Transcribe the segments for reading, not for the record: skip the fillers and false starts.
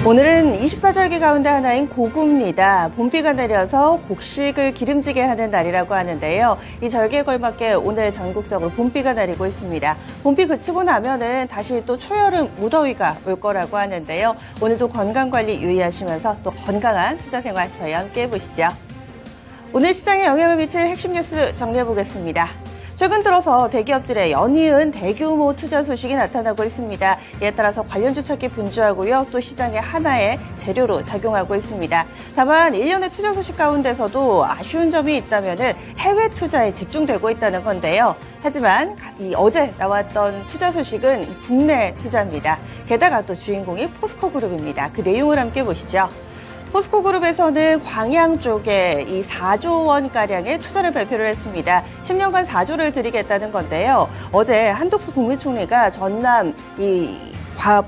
오늘은 24절기 가운데 하나인 고구입니다. 봄비가 내려서 곡식을 기름지게 하는 날이라고 하는데요. 이 절기에 걸맞게 오늘 전국적으로 봄비가 내리고 있습니다. 봄비 그치고 나면은 다시 또 초여름 무더위가 올 거라고 하는데요. 오늘도 건강관리 유의하시면서 또 건강한 투자생활 저희와 함께 해보시죠. 오늘 시장에 영향을 미칠 핵심 뉴스 정리해보겠습니다. 최근 들어서 대기업들의 연이은 대규모 투자 소식이 나타나고 있습니다. 이에 따라서 관련주 찾기 분주하고요. 또 시장의 하나의 재료로 작용하고 있습니다. 다만 1년의 투자 소식 가운데서도 아쉬운 점이 있다면 해외 투자에 집중되고 있다는 건데요. 하지만 어제 나왔던 투자 소식은 국내 투자입니다. 게다가 또 주인공이 포스코그룹입니다. 그 내용을 함께 보시죠. 포스코그룹에서는 광양 쪽에 이 4조 원가량의 투자를 발표를 했습니다. 10년간 4조를 들이겠다는 건데요. 어제 한덕수 국무총리가 전남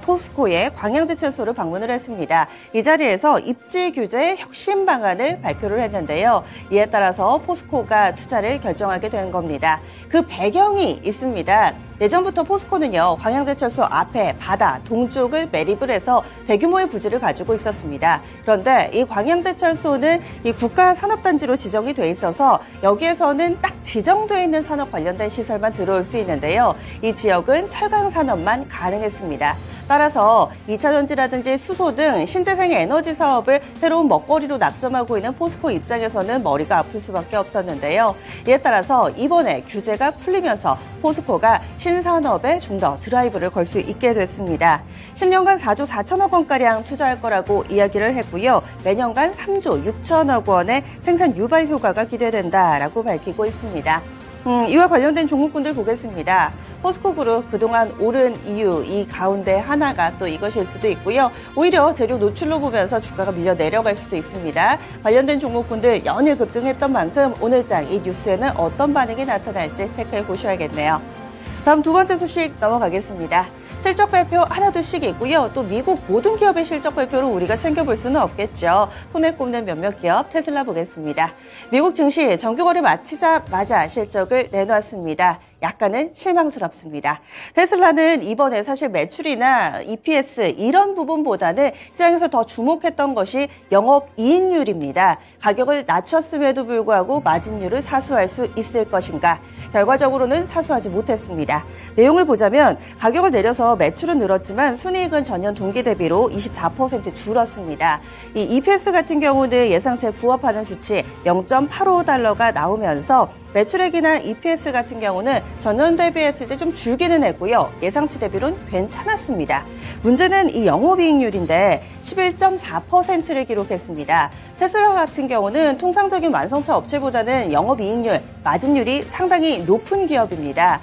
포스코의 광양제철소를 방문을 했습니다. 이 자리에서 입지 규제 혁신 방안을 발표를 했는데요. 이에 따라서 포스코가 투자를 결정하게 된 겁니다. 그 배경이 있습니다. 예전부터 포스코는요, 광양제철소 앞에 바다 동쪽을 매립을 해서 대규모의 부지를 가지고 있었습니다. 그런데 이 광양제철소는 이 국가산업단지로 지정이 돼 있어서 여기에서는 딱 지정돼 있는 산업 관련된 시설만 들어올 수 있는데요. 이 지역은 철강산업만 가능했습니다. 따라서 2차전지라든지 수소 등 신재생 에너지 사업을 새로운 먹거리로 낙점하고 있는 포스코 입장에서는 머리가 아플 수밖에 없었는데요. 이에 따라서 이번에 규제가 풀리면서 포스코가 신산업에 좀 더 드라이브를 걸 수 있게 됐습니다. 10년간 4조 4천억 원가량 투자할 거라고 이야기를 했고요. 매년간 3조 6천억 원의 생산 유발 효과가 기대된다라고 밝히고 있습니다. 이와 관련된 종목군들 보겠습니다. 포스코그룹 그동안 오른 이유 이 가운데 하나가 또 이것일 수도 있고요. 오히려 재료 노출로 보면서 주가가 밀려 내려갈 수도 있습니다. 관련된 종목군들 연일 급등했던 만큼 오늘장 이 뉴스에는 어떤 반응이 나타날지 체크해 보셔야겠네요. 다음 두 번째 소식 넘어가겠습니다. 실적 발표 하나둘씩 있고요. 또 미국 모든 기업의 실적 발표를 우리가 챙겨볼 수는 없겠죠. 손에 꼽는 몇몇 기업 테슬라 보겠습니다. 미국 증시 정규거래 마치자마자 실적을 내놨습니다. 약간은 실망스럽습니다. 테슬라는 이번에 사실 매출이나 EPS 이런 부분보다는 시장에서 더 주목했던 것이 영업이익률입니다. 가격을 낮췄음에도 불구하고 마진율을 사수할 수 있을 것인가? 결과적으로는 사수하지 못했습니다. 내용을 보자면 가격을 내려서 매출은 늘었지만 순이익은 전년 동기 대비로 24% 줄었습니다. 이 EPS 같은 경우는 예상치에 부합하는 수치 0.85달러가 나오면서 매출액이나 EPS 같은 경우는 전년 대비했을 때 좀 줄기는 했고요. 예상치 대비로는 괜찮았습니다. 문제는 이 영업이익률인데 11.4%를 기록했습니다. 테슬라 같은 경우는 통상적인 완성차 업체보다는 영업이익률, 마진율이 상당히 높은 기업입니다.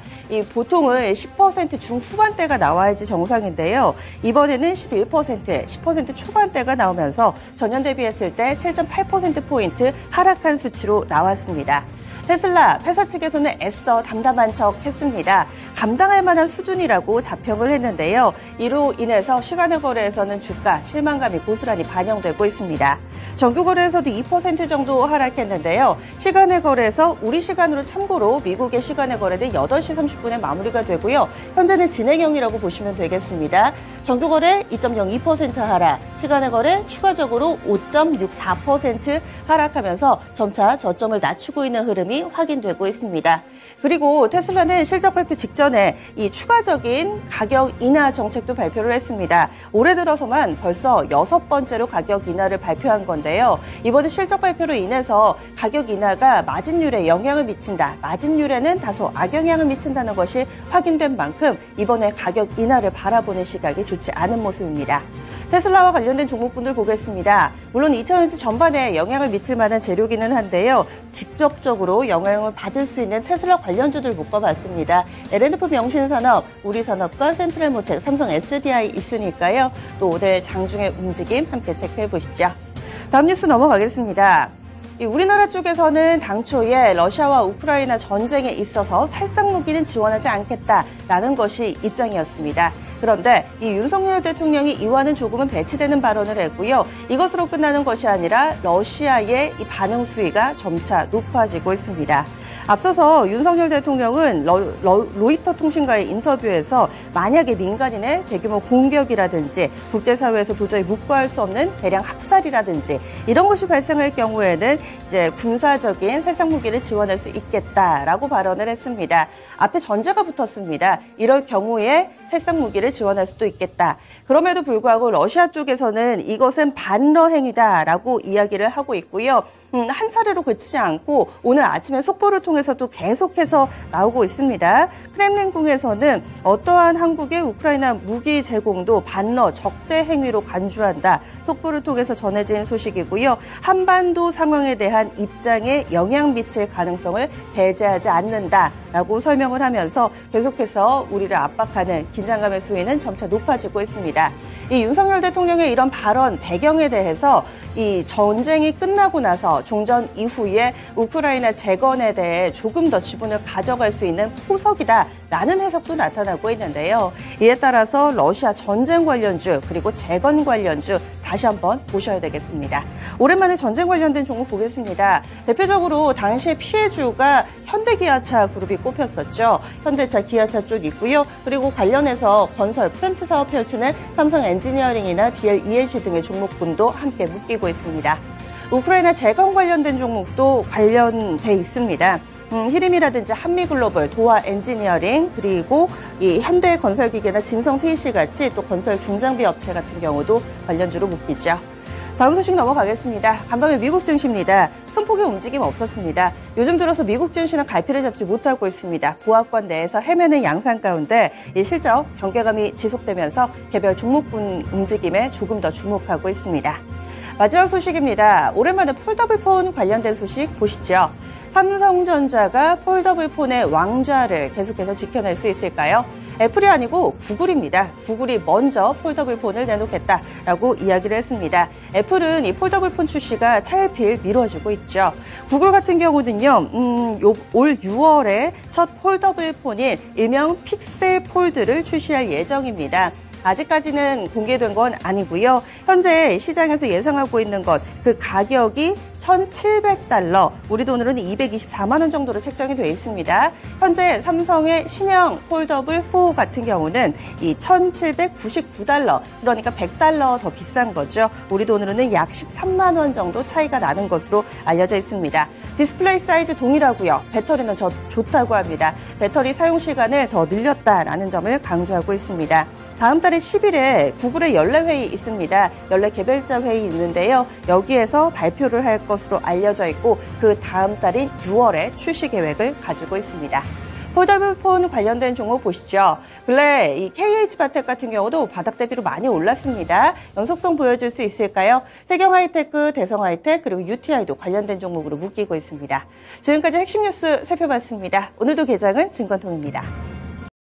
보통은 10% 중후반대가 나와야지 정상인데요. 이번에는 11%, 10% 초반대가 나오면서 전년 대비했을 때 7.8%포인트 하락한 수치로 나왔습니다. 테슬라 회사 측에서는 애써 담담한 척 했습니다. 감당할 만한 수준이라고 자평을 했는데요. 이로 인해서 시간의 거래에서는 주가 실망감이 고스란히 반영되고 있습니다. 정규 거래에서도 2% 정도 하락했는데요. 시간의 거래에서 우리 시간으로 참고로 미국의 시간의 거래는 8시 30분에 마무리가 되고요. 현재는 진행형이라고 보시면 되겠습니다. 정규 거래 2.02% 하락, 시간의 거래 추가적으로 5.64% 하락하면서 점차 저점을 낮추고 있는 흐름이 확인되고 있습니다. 그리고 테슬라는 실적 발표 직전에 이 추가적인 가격 인하 정책도 발표를 했습니다. 올해 들어서만 벌써 6번째로 가격 인하를 발표한 건데요. 이번에 실적 발표로 인해서 가격 인하가 마진율에 영향을 미친다. 마진율에는 다소 악영향을 미친다는 것이 확인된 만큼 이번에 가격 인하를 바라보는 시각이 좋지 않은 모습입니다. 테슬라와 관련된 종목분들 보겠습니다. 물론 2차전지 전반에 영향을 미칠 만한 재료기는 한데요. 직접적으로 영향을 받을 수 있는 테슬라 관련주들 묶어봤습니다. L&F 명신산업, 우리산업과 센트럴모텍, 삼성 SDI 있으니까요. 또 오늘 장중의 움직임 함께 체크해 보시죠. 다음 뉴스 넘어가겠습니다. 우리나라 쪽에서는 당초에 러시아와 우크라이나 전쟁에 있어서 살상 무기는 지원하지 않겠다라는 것이 입장이었습니다. 그런데 이 윤석열 대통령이 이와는 조금은 배치되는 발언을 했고요. 이것으로 끝나는 것이 아니라 러시아의 이 반응 수위가 점차 높아지고 있습니다. 앞서서 윤석열 대통령은 로이터 통신과의 인터뷰에서 만약에 민간인의 대규모 공격이라든지 국제사회에서 도저히 묵과할 수 없는 대량 학살이라든지 이런 것이 발생할 경우에는 이제 군사적인 살상 무기를 지원할 수 있겠다라고 발언을 했습니다. 앞에 전제가 붙었습니다. 이럴 경우에 살상 무기를 지원할 수도 있겠다. 그럼에도 불구하고 러시아 쪽에서는 이것은 반러 행위다라고 이야기를 하고 있고요. 한 차례로 그치지 않고 오늘 아침에 속보를 통해서도 계속해서 나오고 있습니다. 크렘린궁에서는 어떠한 한국의 우크라이나 무기 제공도 반러 적대 행위로 간주한다. 속보를 통해서 전해진 소식이고요. 한반도 상황에 대한 입장에 영향 미칠 가능성을 배제하지 않는다라고 설명을 하면서 계속해서 우리를 압박하는 긴장감의 수위는 점차 높아지고 있습니다. 이 윤석열 대통령의 이런 발언 배경에 대해서 이 전쟁이 끝나고 나서 종전 이후에 우크라이나 재건에 대해 조금 더 지분을 가져갈 수 있는 포석이다라는 해석도 나타나고 있는데요. 이에 따라서 러시아 전쟁 관련주 그리고 재건 관련주 다시 한번 보셔야 되겠습니다. 오랜만에 전쟁 관련된 종목 보겠습니다. 대표적으로 당시의 피해주가 현대기아차 그룹이 꼽혔었죠. 현대차, 기아차 쪽 있고요. 그리고 관련해서 건설, 플랜트 사업 펼치는 삼성 엔지니어링이나 DL-ENC 등의 종목군도 함께 묶이고 있습니다. 우크라이나 재건 관련된 종목도 관련돼 있습니다. 히림이라든지 한미글로벌, 도화 엔지니어링, 그리고 이 현대건설기계나 진성-TEC 같이 또 건설 중장비 업체 같은 경우도 관련주로 묶이죠. 다음 소식 넘어가겠습니다. 간밤에 미국 증시입니다. 큰 폭의 움직임 없었습니다. 요즘 들어서 미국 증시는 갈피를 잡지 못하고 있습니다. 보합권 내에서 헤매는 양상 가운데 이 실적 경계감이 지속되면서 개별 종목군 움직임에 조금 더 주목하고 있습니다. 마지막 소식입니다. 오랜만에 폴더블폰 관련된 소식 보시죠. 삼성전자가 폴더블폰의 왕좌를 계속해서 지켜낼 수 있을까요? 애플이 아니고 구글입니다. 구글이 먼저 폴더블폰을 내놓겠다라고 이야기를 했습니다. 애플은 이 폴더블폰 출시가 차일피일 미뤄지고 있죠. 구글 같은 경우는요, 올 6월에 첫 폴더블폰인 일명 픽셀 폴드를 출시할 예정입니다. 아직까지는 공개된 건 아니고요. 현재 시장에서 예상하고 있는 것, 그 가격이 $1,700, 우리 돈으로는 224만 원 정도로 책정이 되어 있습니다. 현재 삼성의 신형 폴더블 4 같은 경우는 이 $1,799, 그러니까 $100 더 비싼 거죠. 우리 돈으로는 약 13만 원 정도 차이가 나는 것으로 알려져 있습니다. 디스플레이 사이즈 동일하고요. 배터리는 좋다고 합니다. 배터리 사용 시간을 더 늘렸다라는 점을 강조하고 있습니다. 다음 달에 10일에 구글의 연례회의 있습니다. 연례 개별자 회의 있는데요. 여기에서 발표를 할 것으로 알려져 있고 그 다음 달인 6월에 출시 계획을 가지고 있습니다. 폴더블폰 관련된 종목 보시죠. 근래 이 KH바텍 같은 경우도 바닥 대비로 많이 올랐습니다. 연속성 보여줄 수 있을까요? 세경하이테크, 대성하이텍 그리고 UTI도 관련된 종목으로 묶이고 있습니다. 지금까지 핵심 뉴스 살펴봤습니다. 오늘도 개장은 증권통입니다.